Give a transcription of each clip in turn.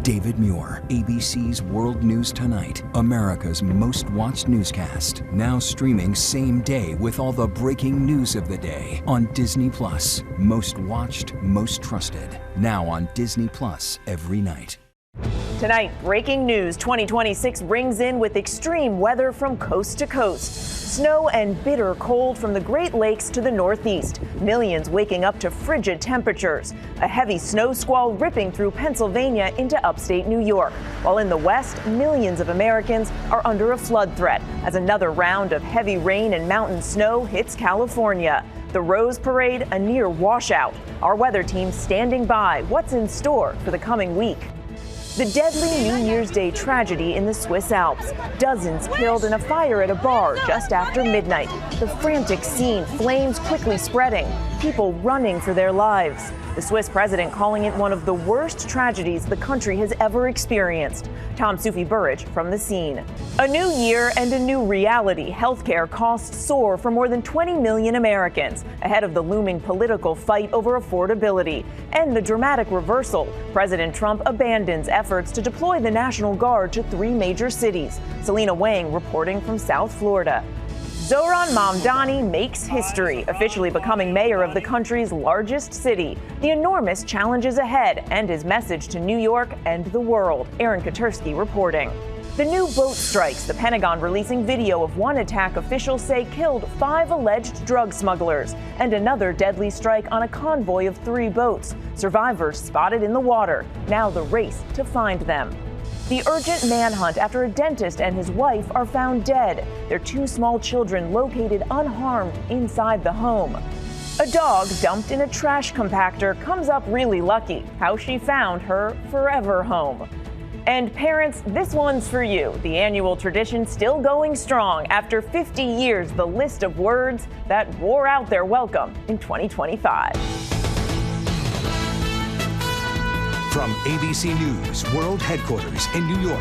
David Muir, ABC's World News Tonight, America's most watched newscast. Now streaming same day with all the breaking news of the day on Disney Plus. Most watched, most trusted. Now on Disney Plus every night. Tonight, breaking news 2026 rings in with extreme weather from coast to coast. Snow and bitter cold from the Great Lakes to the Northeast. Millions waking up to frigid temperatures. A heavy snow squall ripping through Pennsylvania into upstate New York. While in the West, millions of Americans are under a flood threat as another round of heavy rain and mountain snow hits California. The Rose Parade, a near washout. Our weather team standing by. What's in store for the coming week? The deadly New Year's Day tragedy in the Swiss Alps. Dozens killed in a fire at a bar just after midnight. The frantic scene, flames quickly spreading, people running for their lives. The Swiss president calling it one of the worst tragedies the country has ever experienced. Soufi Burridge from the scene. A new year and a new reality. Healthcare costs soar for more than 20 million Americans ahead of the looming political fight over affordability. And the dramatic reversal. President Trump abandons efforts to deploy the National Guard to 3 major cities. Selina Wang reporting from South Florida. Zohran Mamdani makes history, officially becoming mayor of the country's largest city. The enormous challenges ahead and his message to New York and the world. Aaron Katersky reporting. The new boat strikes, the Pentagon releasing video of one attack officials say killed 5 alleged drug smugglers, and another deadly strike on a convoy of 3 boats. Survivors spotted in the water. Now the race to find them. The urgent manhunt after a dentist and his wife are found dead. Their 2 small children located unharmed inside the home. A dog dumped in a trash compactor comes up really lucky. How she found her forever home. And parents, this one's for you. The annual tradition still going strong. After 50 years, the list of words that wore out their welcome in 2025. From ABC News World Headquarters in New York,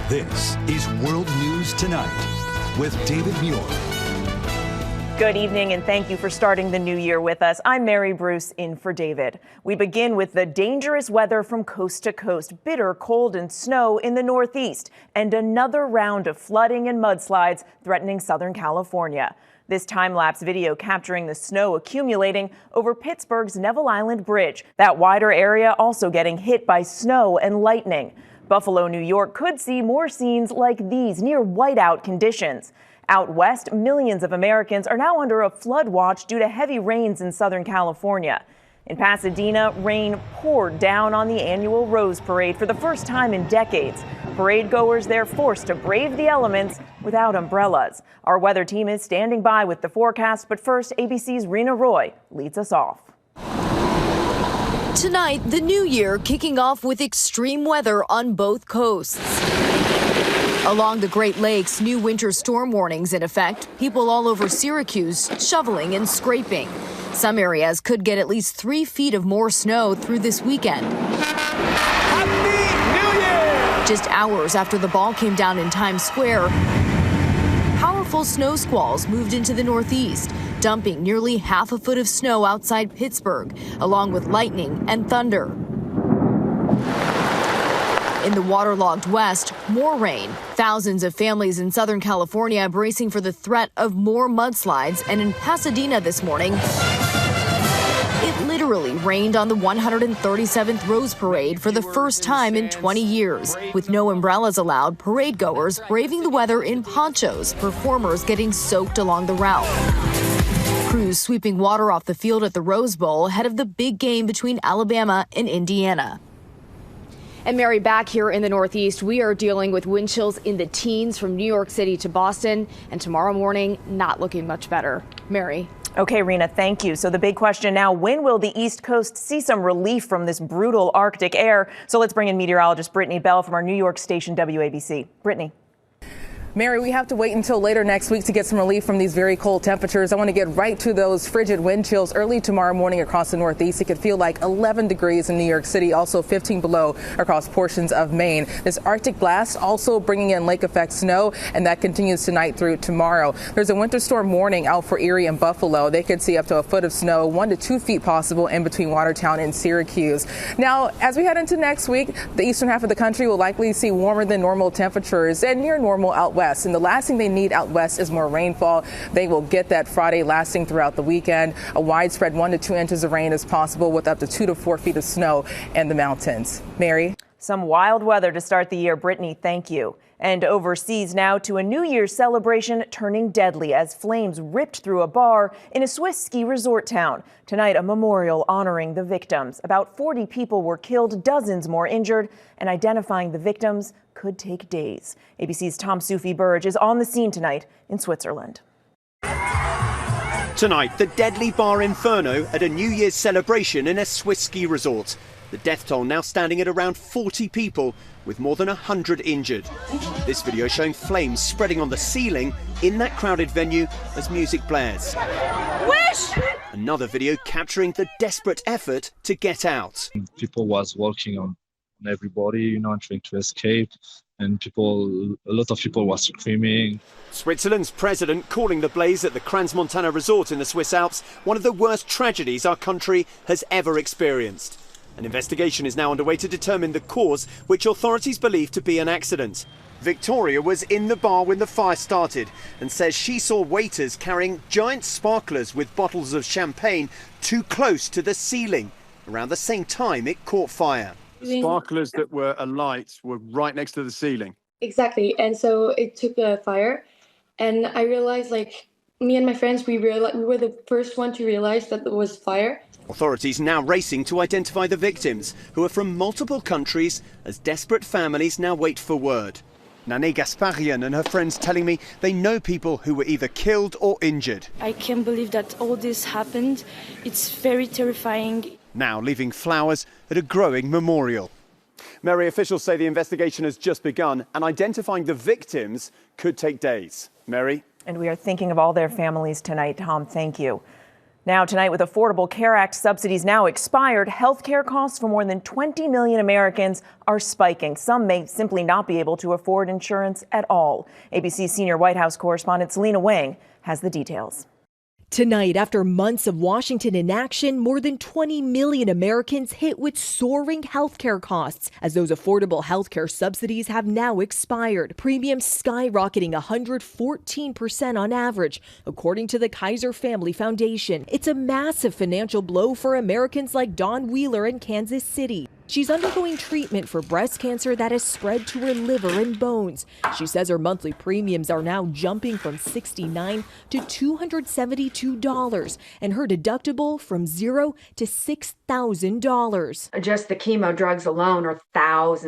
this is World News Tonight with David Muir. Good evening, and thank you for starting the new year with us. I'm Mary Bruce, in for David. We begin with the dangerous weather from coast to coast, bitter cold and snow in the Northeast, and another round of flooding and mudslides threatening Southern California. This time-lapse video capturing the snow accumulating over Pittsburgh's Neville Island Bridge. That wider area also getting hit by snow and lightning. Buffalo, New York could see more scenes like these near whiteout conditions. Out west, millions of Americans are now under a flood watch due to heavy rains in Southern California. In Pasadena, rain poured down on the annual Rose Parade for the first time in decades. Parade goers there forced to brave the elements without umbrellas. Our weather team is standing by with the forecast, but first, ABC's Reena Roy leads us off. Tonight, the new year kicking off with extreme weather on both coasts. Along the Great Lakes, new winter storm warnings in effect. People all over Syracuse shoveling and scraping. Some areas could get at least 3 feet of more snow through this weekend. Happy New Year! Just hours after the ball came down in Times Square, powerful snow squalls moved into the Northeast, dumping nearly half a foot of snow outside Pittsburgh, along with lightning and thunder. In the waterlogged West, more rain. Thousands of families in Southern California bracing for the threat of more mudslides, and in Pasadena this morning, it literally rained on the 137th Rose Parade for the first time in 20 years. With no umbrellas allowed, parade goers braving the weather in ponchos, performers getting soaked along the route. Crews sweeping water off the field at the Rose Bowl ahead of the big game between Alabama and Indiana. And Mary, back here in the Northeast, we are dealing with wind chills in the teens from New York City to Boston, and tomorrow morning not looking much better. Mary. Okay, Reena, thank you. So the big question now, when will the East Coast see some relief from this brutal Arctic air? So let's bring in meteorologist Brittany Bell from our New York station WABC. Brittany. Mary, we have to wait until later next week to get some relief from these very cold temperatures. I want to get right to those frigid wind chills early tomorrow morning across the Northeast. It could feel like 11 degrees in New York City, also 15 below across portions of Maine. This Arctic blast also bringing in lake effect snow, and that continues tonight through tomorrow. There's a winter storm warning out for Erie and Buffalo. They could see up to a foot of snow, 1 to 2 feet possible in between Watertown and Syracuse. Now, as we head into next week, the eastern half of the country will likely see warmer than normal temperatures and near normal out west. And the last thing they need out west is more rainfall. They will get that Friday, lasting throughout the weekend. A widespread 1 to 2 inches of rain is possible, with up to 2 to 4 feet of snow in the mountains. Mary? Some wild weather to start the year. Brittany, thank you. And overseas now to a New Year's celebration turning deadly as flames ripped through a bar in a Swiss ski resort town. Tonight, a memorial honoring the victims. About 40 people were killed, dozens more injured, and identifying the victims could take days. ABC's Soufi Burridge is on the scene tonight in Switzerland. Tonight, the deadly bar Inferno at a New Year's celebration in a Swiss ski resort. The death toll now standing at around 40 people, with more than 100 injured. This video showing flames spreading on the ceiling in that crowded venue as music blares. Wish! Another video capturing the desperate effort to get out. People was walking on everybody, trying to escape, and a lot of people were screaming. Switzerland's president calling the blaze at the Crans-Montana resort in the Swiss Alps one of the worst tragedies our country has ever experienced. An investigation is now underway to determine the cause, which authorities believe to be an accident. Victoria was in the bar when the fire started and says she saw waiters carrying giant sparklers with bottles of champagne too close to the ceiling. Around the same time it caught fire. The sparklers that were alight were right next to the ceiling. Exactly, and so it took a fire, and I realized, me and my friends, we were the first one to realize that there was fire. Authorities now racing to identify the victims, who are from multiple countries, as desperate families now wait for word. Nane Gasparian and her friends telling me they know people who were either killed or injured. I can't believe that all this happened. It's very terrifying. Now leaving flowers at a growing memorial. Mary, officials say the investigation has just begun and identifying the victims could take days. Mary? And we are thinking of all their families tonight. Tom, thank you. Now tonight, with Affordable Care Act subsidies now expired, health care costs for more than 20 million Americans are spiking. Some may simply not be able to afford insurance at all. ABC's senior White House correspondent Selina Wang has the details. Tonight, after months of Washington inaction, more than 20 million Americans hit with soaring healthcare costs as those affordable healthcare subsidies have now expired. Premiums skyrocketing 114% on average, according to the Kaiser Family Foundation. It's a massive financial blow for Americans like Dawn Wheeler in Kansas City. She's undergoing treatment for breast cancer that has spread to her liver and bones. She says her monthly premiums are now jumping from $69 to $272, and her deductible from $0 to $6,000. Just the chemo drugs alone are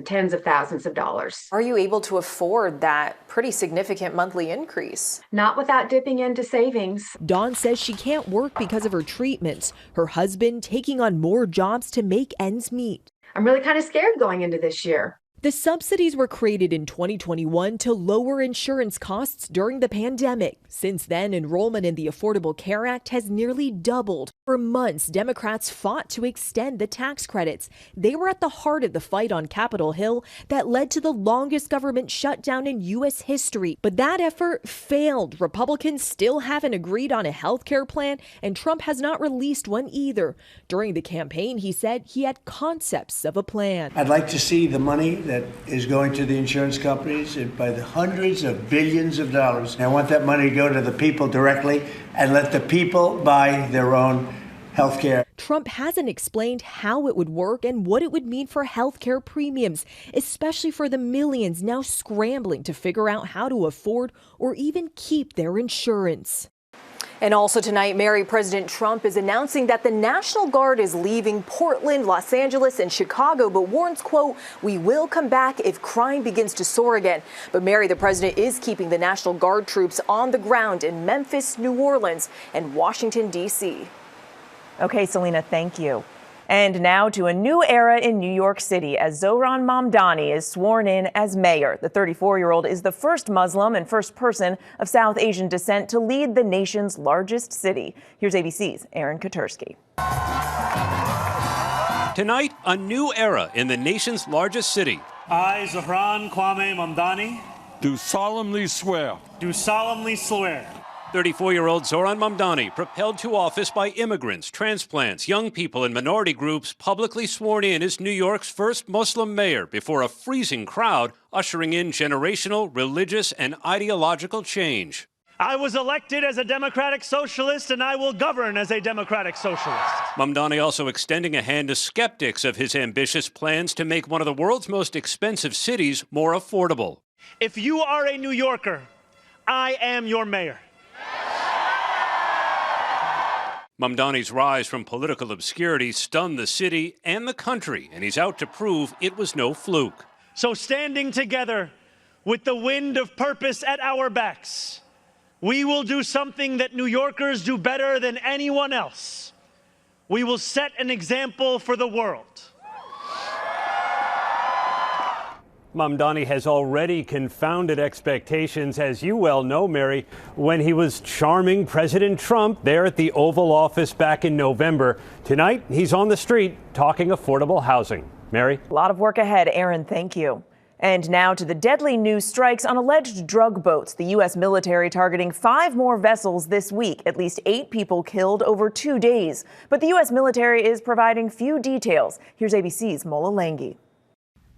tens of thousands of dollars. Are you able to afford that pretty significant monthly increase? Not without dipping into savings. Dawn says she can't work because of her treatments. Her husband taking on more jobs to make ends meet. I'm really kind of scared going into this year. The subsidies were created in 2021 to lower insurance costs during the pandemic. Since then, enrollment in the Affordable Care Act has nearly doubled. For months, Democrats fought to extend the tax credits. They were at the heart of the fight on Capitol Hill that led to the longest government shutdown in U.S. history. But that effort failed. Republicans still haven't agreed on a health care plan, and Trump has not released one either. During the campaign, he said he had concepts of a plan. I'd like to see the money that is going to the insurance companies by the hundreds of billions of dollars. And I want that money to go to the people directly and let the people buy their own health care. Trump hasn't explained how it would work and what it would mean for health care premiums, especially for the millions now scrambling to figure out how to afford or even keep their insurance. And also tonight, Mary, President Trump is announcing that the National Guard is leaving Portland, Los Angeles, and Chicago, but warns, quote, "We will come back if crime begins to soar again." But Mary, the president is keeping the National Guard troops on the ground in Memphis, New Orleans, and Washington, D.C. Okay, Selina, thank you. And now to a new era in New York City as Zohran Mamdani is sworn in as mayor. The 34-year-old is the first Muslim and first person of South Asian descent to lead the nation's largest city. Here's ABC's Aaron Katursky. Tonight, a new era in the nation's largest city. I, Zohran Mamdani, do solemnly swear. 34-year-old Zohran Mamdani, propelled to office by immigrants, transplants, young people, and minority groups, publicly sworn in as New York's first Muslim mayor before a freezing crowd, ushering in generational, religious, and ideological change. I was elected as a democratic socialist, and I will govern as a democratic socialist. Mamdani also extending a hand to skeptics of his ambitious plans to make one of the world's most expensive cities more affordable. If you are a New Yorker, I am your mayor. Mamdani's rise from political obscurity stunned the city and the country, and he's out to prove it was no fluke. So standing together with the wind of purpose at our backs, we will do something that New Yorkers do better than anyone else. We will set an example for the world. Mamdani has already confounded expectations, as you well know, Mary, when he was charming President Trump there at the Oval Office back in November. Tonight, he's on the street talking affordable housing. Mary? A lot of work ahead, Aaron. Thank you. And now to the deadly new strikes on alleged drug boats. The U.S. military targeting 5 more vessels this week. At least 8 people killed over 2 days. But the U.S. military is providing few details. Here's ABC's Mola Langhi.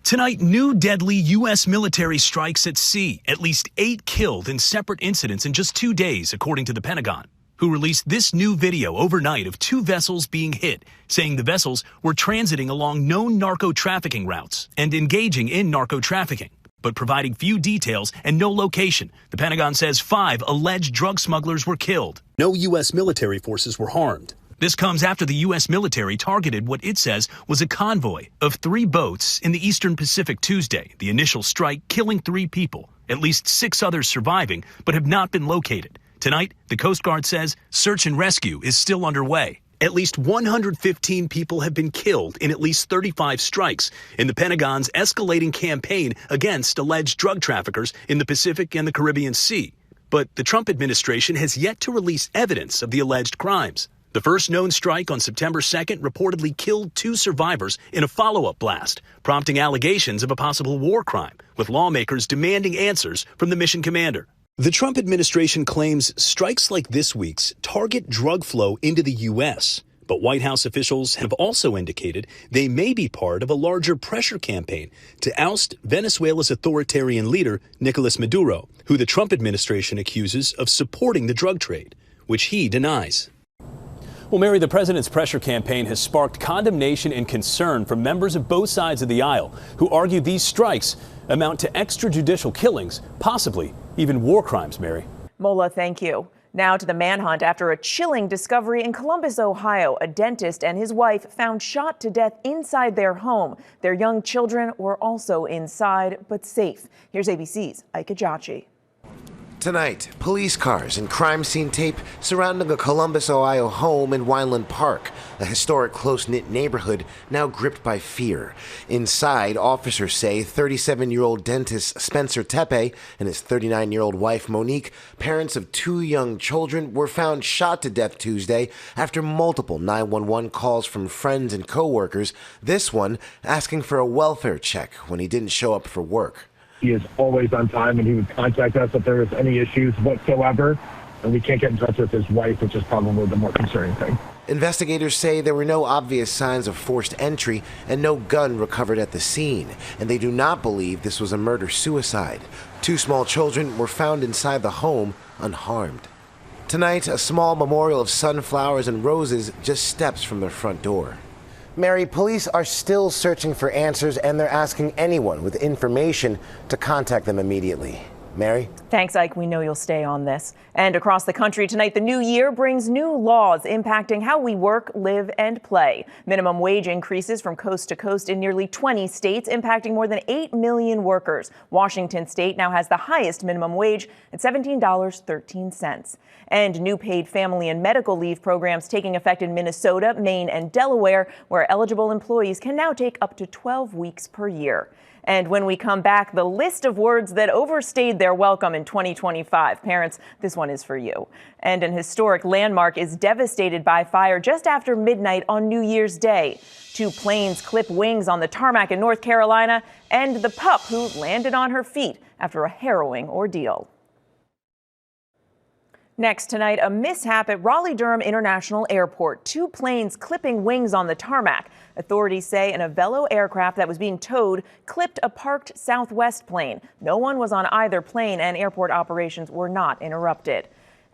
Tonight, new deadly U.S. military strikes at sea. At least 8 killed in separate incidents in just 2 days, according to the Pentagon, who released this new video overnight of 2 vessels being hit, saying the vessels were transiting along known narco-trafficking routes and engaging in narco-trafficking, but providing few details and no location. The Pentagon says 5 alleged drug smugglers were killed. No U.S. military forces were harmed. This comes after the U.S. military targeted what it says was a convoy of 3 boats in the Eastern Pacific Tuesday. The initial strike killing 3 people, at least 6 others surviving, but have not been located. Tonight, the Coast Guard says search and rescue is still underway. At least 115 people have been killed in at least 35 strikes in the Pentagon's escalating campaign against alleged drug traffickers in the Pacific and the Caribbean Sea. But the Trump administration has yet to release evidence of the alleged crimes. The first known strike on September 2nd reportedly killed 2 survivors in a follow-up blast, prompting allegations of a possible war crime, with lawmakers demanding answers from the mission commander. The Trump administration claims strikes like this week's target drug flow into the U.S., but White House officials have also indicated they may be part of a larger pressure campaign to oust Venezuela's authoritarian leader, Nicolas Maduro, who the Trump administration accuses of supporting the drug trade, which he denies. Well, Mary, the president's pressure campaign has sparked condemnation and concern from members of both sides of the aisle who argue these strikes amount to extrajudicial killings, possibly even war crimes, Mary. Mola, thank you. Now to the manhunt after a chilling discovery in Columbus, Ohio. A dentist and his wife found shot to death inside their home. Their young children were also inside, but safe. Here's ABC's Ike Ejiochi. Tonight, police cars and crime scene tape surrounding a Columbus, Ohio home in Wineland Park, a historic close-knit neighborhood now gripped by fear. Inside, officers say 37-year-old dentist Spencer Tepe and his 39-year-old wife Monique, parents of 2 young children, were found shot to death Tuesday after multiple 911 calls from friends and co-workers, this one asking for a welfare check when he didn't show up for work. He is always on time, and he would contact us if there was any issues whatsoever. And we can't get in touch with his wife, which is probably the more concerning thing. Investigators say there were no obvious signs of forced entry and no gun recovered at the scene, and they do not believe this was a murder-suicide. 2 small children were found inside the home unharmed. Tonight, a small memorial of sunflowers and roses just steps from their front door. Mary, police are still searching for answers, and they're asking anyone with information to contact them immediately. Mary? Thanks, Ike. We know you'll stay on this. And across the country tonight, the new year brings new laws impacting how we work, live, and play. Minimum wage increases from coast to coast in nearly 20 states, impacting more than 8 million workers. Washington state now has the highest minimum wage at $17.13. And new paid family and medical leave programs taking effect in Minnesota, Maine, and Delaware, where eligible employees can now take up to 12 weeks per year. And when we come back, the list of words that overstayed their welcome in 2025. Parents, this one is for you. And an historic landmark is devastated by fire just after midnight on New Year's Day. 2 planes clip wings on the tarmac in North Carolina, and the pup who landed on her feet after a harrowing ordeal. Next tonight, a mishap at Raleigh-Durham International Airport. 2 planes clipping wings on the tarmac. Authorities say an Avelo aircraft that was being towed clipped a parked Southwest plane. No one was on either plane, and airport operations were not interrupted.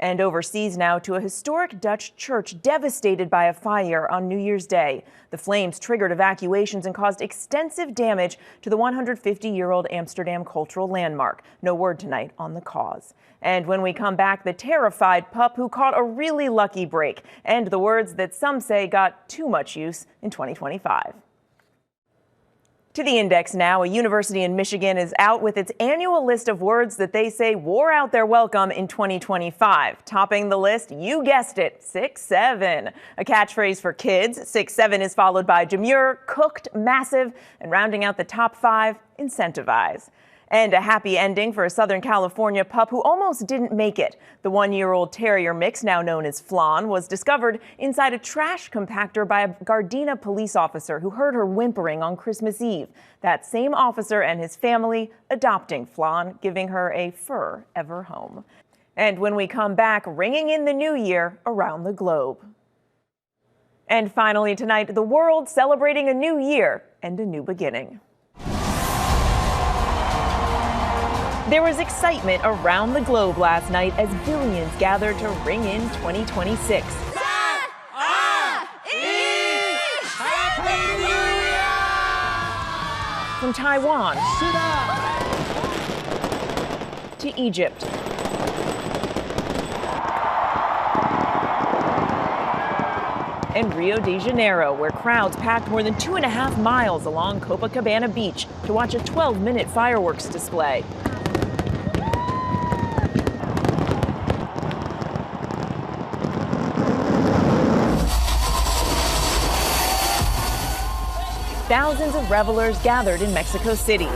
And overseas now to a historic Dutch church devastated by a fire on New Year's Day. The flames triggered evacuations and caused extensive damage to the 150-year-old Amsterdam cultural landmark. No word tonight on the cause. And when we come back, the terrified pup who caught a really lucky break, and the words that some say got too much use in 2025. To the index now, a university in Michigan is out with its annual list of words that they say wore out their welcome in 2025. Topping the list, you guessed it, 6'7", a catchphrase for kids. 6'7" is followed by demure, cooked, massive, and rounding out the top 5, incentivize. And a happy ending for a Southern California pup who almost didn't make it. The 1-year-old terrier mix, now known as Flan, was discovered inside a trash compactor by a Gardena police officer who heard her whimpering on Christmas Eve. That same officer and his family adopting Flan, giving her a forever home. And when we come back, ringing in the new year around the globe. And finally tonight, the world celebrating a new year and a new beginning. There was excitement around the globe last night as billions gathered to ring in 2026. From Taiwan to Egypt, and Rio de Janeiro, where crowds packed more than 2.5 miles along Copacabana Beach to watch a 12-minute fireworks display. Thousands of revelers gathered in Mexico City.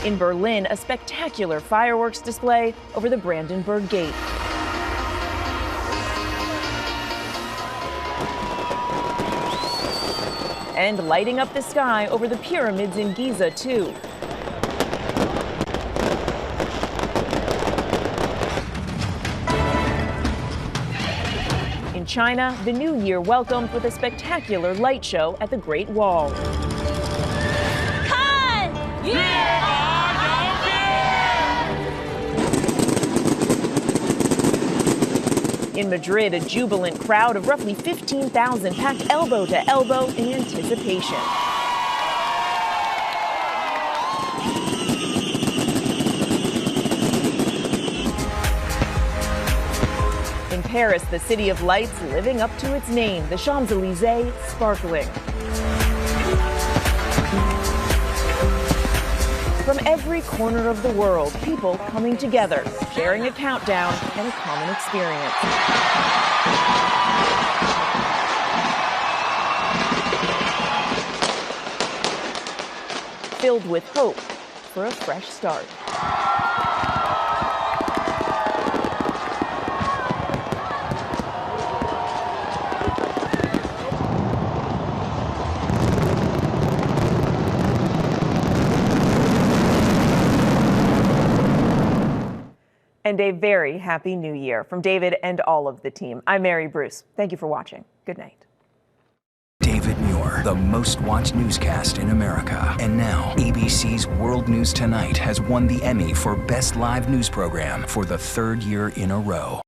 In Berlin, a spectacular fireworks display over the Brandenburg Gate. And lighting up the sky over the pyramids in Giza, too. In China, the new year welcomed with a spectacular light show at the Great Wall. In Madrid, a jubilant crowd of roughly 15,000 packed elbow to elbow in anticipation. In Paris, the city of lights living up to its name, the Champs-Élysées sparkling. From every corner of the world, people coming together, sharing a countdown and a common experience. Filled with hope for a fresh start. And a very happy new year from David and all of the team. I'm Mary Bruce. Thank you for watching. Good night. David Muir, the most watched newscast in America. And now, ABC's World News Tonight has won the Emmy for Best Live News Program for the 3rd year in a row.